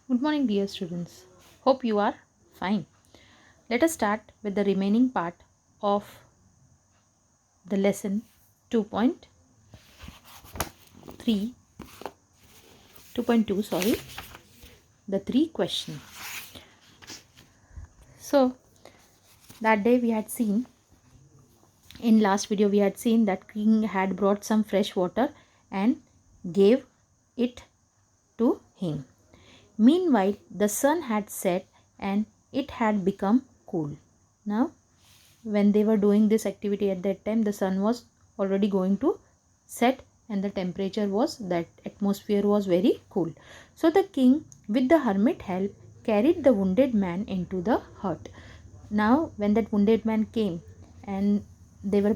Good morning, dear students. Hope you are fine. Let us start with the remaining part of the lesson 2.3, 2.2, sorry, the three questions. So, that day we had seen, in last video we had seen that king had brought some fresh water and gave it to him. Meanwhile, the sun had set and it had become cool. Now, when they were doing this activity at that time, the sun was already going to set and the temperature was, that atmosphere was very cool. So the king, with the hermit help, carried the wounded man into the hut. Now when that wounded man came and they were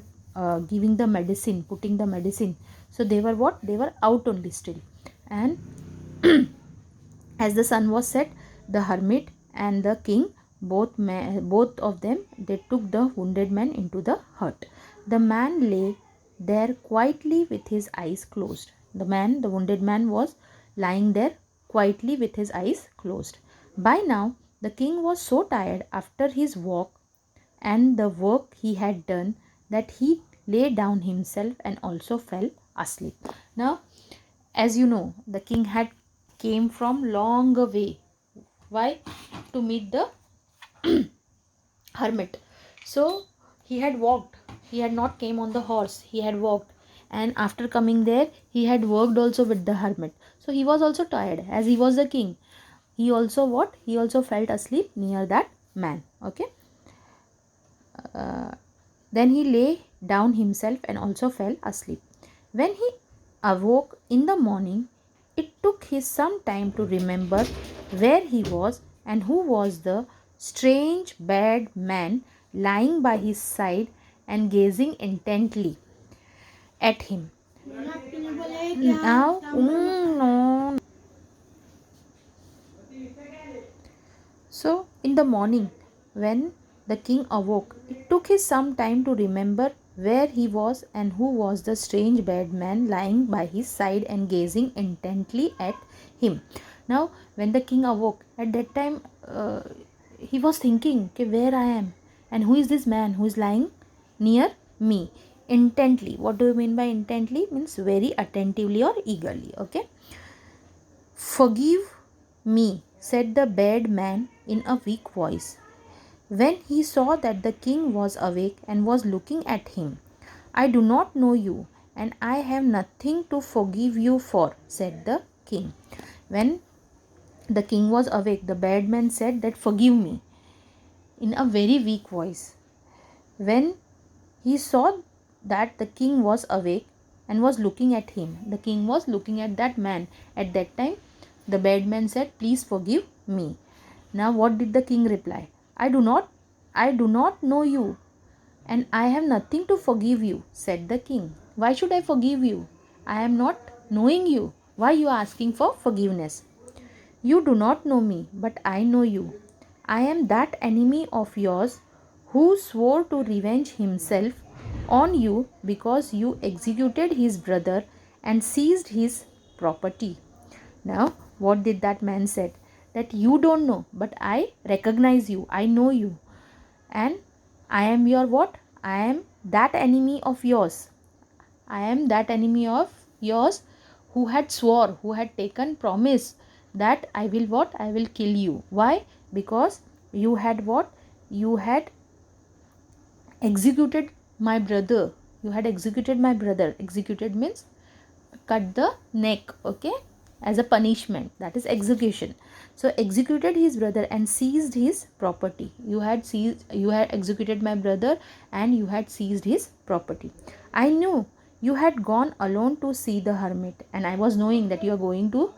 giving the medicine, putting the medicine, so they were what, they were out only still. And as the sun was set, the hermit and the king, both of them, they took the wounded man into the hut. The man lay there quietly with his eyes closed. The wounded man was lying there quietly with his eyes closed. By now the king was so tired after his walk and the work he had done that he lay down himself and also fell asleep. Now, as you know, the king had came from long way. Why? To meet the hermit. So he had walked. He had not came on the horse. He had walked. And after coming there, he had worked also with the hermit. So he was also tired. As he was the king, he also what? He also felt asleep near that man. Okay. Uh, then he lay down himself and also fell asleep. When he awoke in the morning, it took him some time to remember where he was and who was the strange bad man lying by his side and gazing intently at him. Now, no. So, in the morning, when the king awoke, it took him some time to remember where he was and who was the strange bad man lying by his side and gazing intently at him. Now, when the king awoke, at that time, he was thinking, okay, where I am and who is this man who is lying near me intently. What do you mean by intently? Means very attentively or eagerly. Okay. Forgive me, said the bad man in a weak voice, when he saw that the king was awake and was looking at him. I do not know you, and I have nothing to forgive you for, said the king. When the king was awake, the bad man said that forgive me in a very weak voice. When he saw that the king was awake and was looking at him, the king was looking at that man. At that time, the bad man said, please forgive me. Now what did the king reply? I do not know you, and I have nothing to forgive you, said the king. Why should I forgive you? I am not knowing you. Why you are asking for forgiveness? You do not know me, but I know you. I am that enemy of yours who swore to revenge himself on you because you executed his brother and seized his property. Now, what did that man said? That you don't know, but I recognize you. I know you. And I am your what? I am that enemy of yours. I am that enemy of yours who had swore, who had taken promise that I will what? I will kill you. Why? Because you had what? You had executed my brother. You had executed my brother. Executed means cut the neck, okay, as a punishment. That is execution. So executed his brother and seized his property. You had executed my brother and you had seized his property. I knew you had gone alone to see the hermit, and I was knowing that you are going to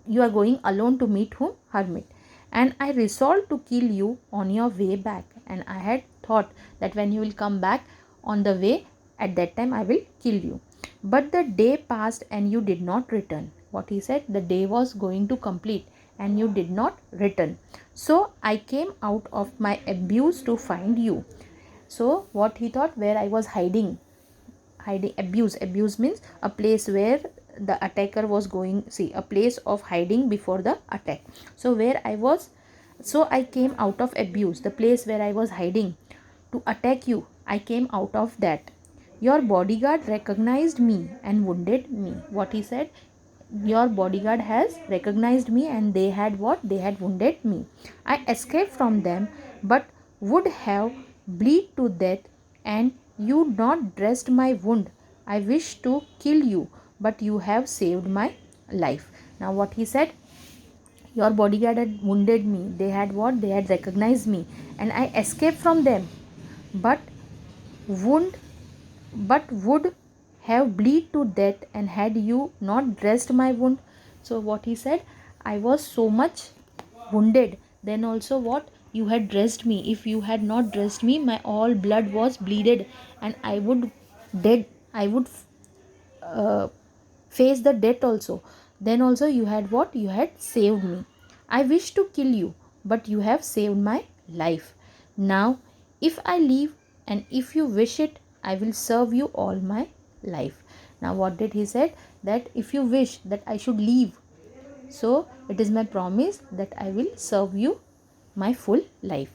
you are going alone to meet whom? Hermit. And I resolved to kill you on your way back, and I had thought that when you will come back on the way, at that time I will kill you. But the day passed and you did not return. What he said, the day was going to complete and you did not return. So I came out of my abuse to find you. So what he thought, where I was hiding. Abuse means a place where the attacker was going, see, a place of hiding before the attack. So where I was, so I came out of abuse, the place where I was hiding to attack you, I came out of that. Your bodyguard recognized me and wounded me. What he said, your bodyguard has recognized me and they had what, they had wounded me. I escaped from them but would have bleed to death, and you not dressed my wound. I wish to kill you, but you have saved my life. Now what he said, your bodyguard had wounded me, they had what, they had recognized me, and I escaped from them but wound but would have bleed to death, and had you not dressed my wound. So what he said, I was so much wounded, then also what, you had dressed me. If you had not dressed me, my all blood was bleeded and I would dead, I would uh, face the death also. Then also you had what, you had saved me. I wish to kill you, but you have saved my life. Now if I leave, and if you wish it, I will serve you all my life. Now what did he said, that if you wish that I should leave, so it is my promise that I will serve you my full life.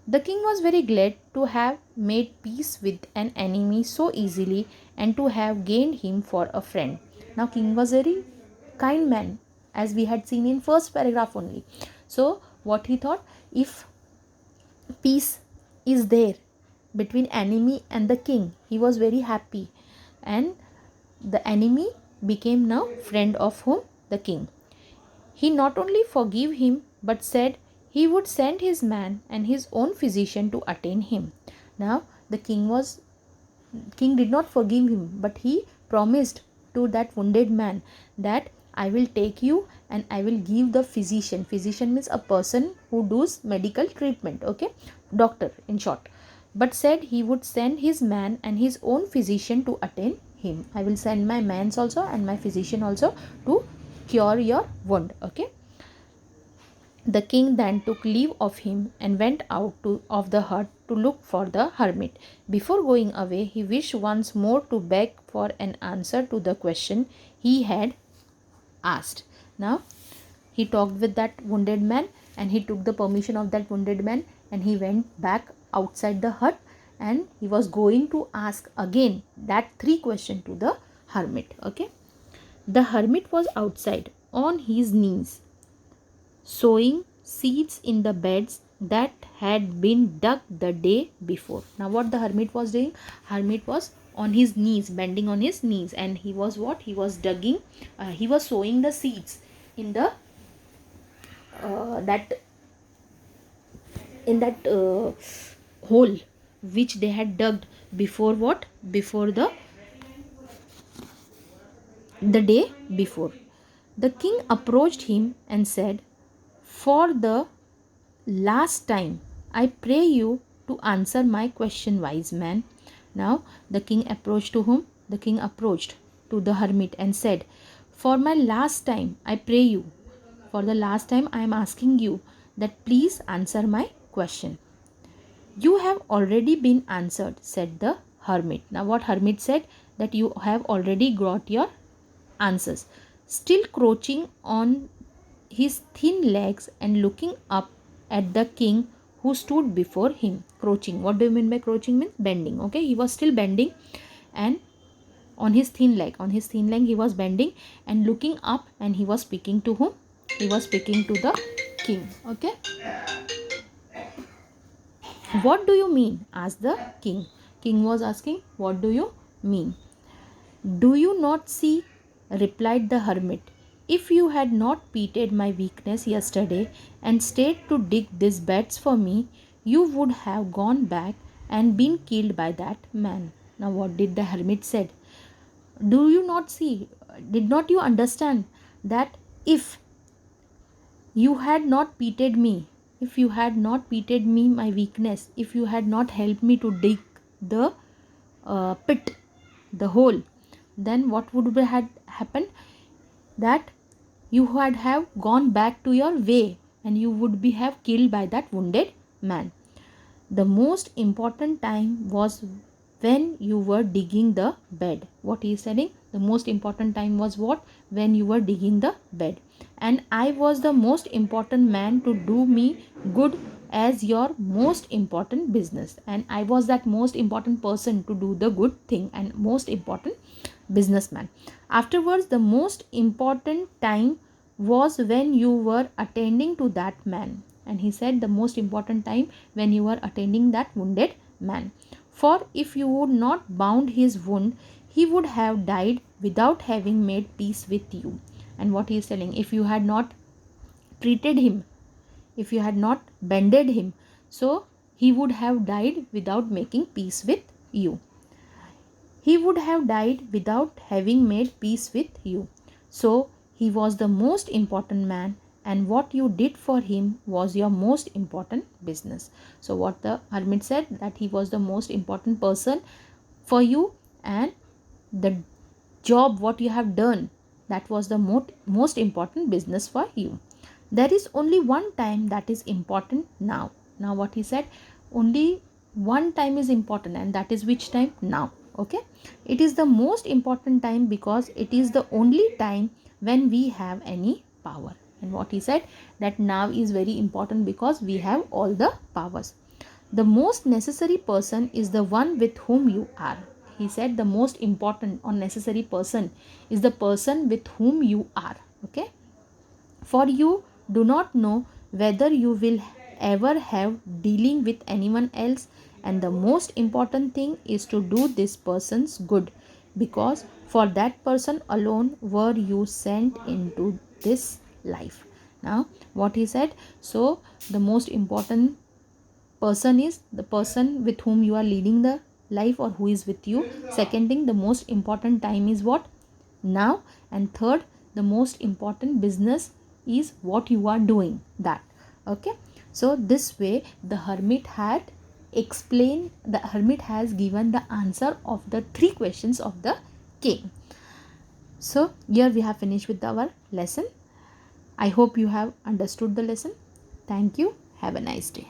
The king was very glad to have made peace with an enemy so easily and to have gained him for a friend. Now king was very kind man, as we had seen in first paragraph only. So what he thought, if peace is there between enemy and the king, he was very happy, and the enemy became now friend of whom, the king. He not only forgave him but said he would send his man and his own physician to attend him. Now the king did not forgive him, but he promised to that wounded man that I will take you and I will give the physician. Physician means a person who does medical treatment, okay, doctor in short. But said he would send his man and his own physician to attend him. I will send my mans also and my physician also to cure your wound, okay. The king then took leave of him and went out of the hut to look for the hermit. Before going away, he wished once more to beg for an answer to the question he had asked. Now, he talked with that wounded man and he took the permission of that wounded man, and he went back outside the hut and he was going to ask again that 3 questions to the hermit, okay. The hermit was outside on his knees, sowing seeds in the beds that had been dug the day before. Now what the hermit was doing? Hermit was on his knees, bending on his knees, and he was what? He was digging, he was sowing the seeds in the that in that hole which they had dug before what? Before the day before. The king approached him and said, for the last time, I pray you to answer my question, wise man. Now the king approached to whom? The king approached to the hermit and said, for my last time, I pray you, for the last time I am asking you that please answer my question. You have already been answered, said the hermit. Now what hermit said? That you have already got your answers. Still crouching on his thin legs and looking up at the king who stood before him. Crouching. What do you mean by crouching? Means bending. Okay, he was still bending and on his thin leg. On his thin leg he was bending and looking up, and he was speaking to whom? He was speaking to the king. Okay. What do you mean? Asked the king. King was asking, what do you mean? Do you not see? Replied the hermit. If you had not pitied my weakness yesterday and stayed to dig these beds for me, you would have gone back and been killed by that man. Now what did the hermit said? Do you not see? Did not you understand that if you had not pitied me, if you had not pitied me my weakness, if you had not helped me to dig the pit, the hole, then what would have happened? That you would have gone back to your way and you would be have killed by that wounded man. The most important time was when you were digging the bed. What he is saying? The most important time was what? When you were digging the bed. And I was the most important man to do me good as your most important business. And I was that most important person to do the good thing and most important businessman. Afterwards, the most important time was when you were attending to that man. And he said the most important time when you were attending that wounded man. For if you would not bound his wound, he would have died without having made peace with you. And what he is telling, if you had not treated him, if you had not bended him, so he would have died without making peace with you. He would have died without having made peace with you. So he was the most important man, and what you did for him was your most important business. So what the hermit said, that he was the most important person for you, and the job what you have done, that was the most important business for you. There is only one time that is important now. Now what he said, only one time is important, and that is which time? Now. Okay, it is the most important time because it is the only time when we have any power. And what he said, that now is very important because we have all the powers. The most necessary person is the one with whom you are. He said the most important or necessary person is the person with whom you are. Okay, for you do not know whether you will ever have dealing with anyone else, and the most important thing is to do this person's good, because for that person alone were you sent into this life. Now what he said, so the most important person is the person with whom you are leading the life or who is with you. Second thing, the most important time is what? Now. And third, the most important business is what you are doing, that. Okay, so this way the hermit had explained, the hermit has given the answer of the three questions of the king. So here we have finished with our lesson. I hope you have understood the lesson. Thank you. Have a nice day.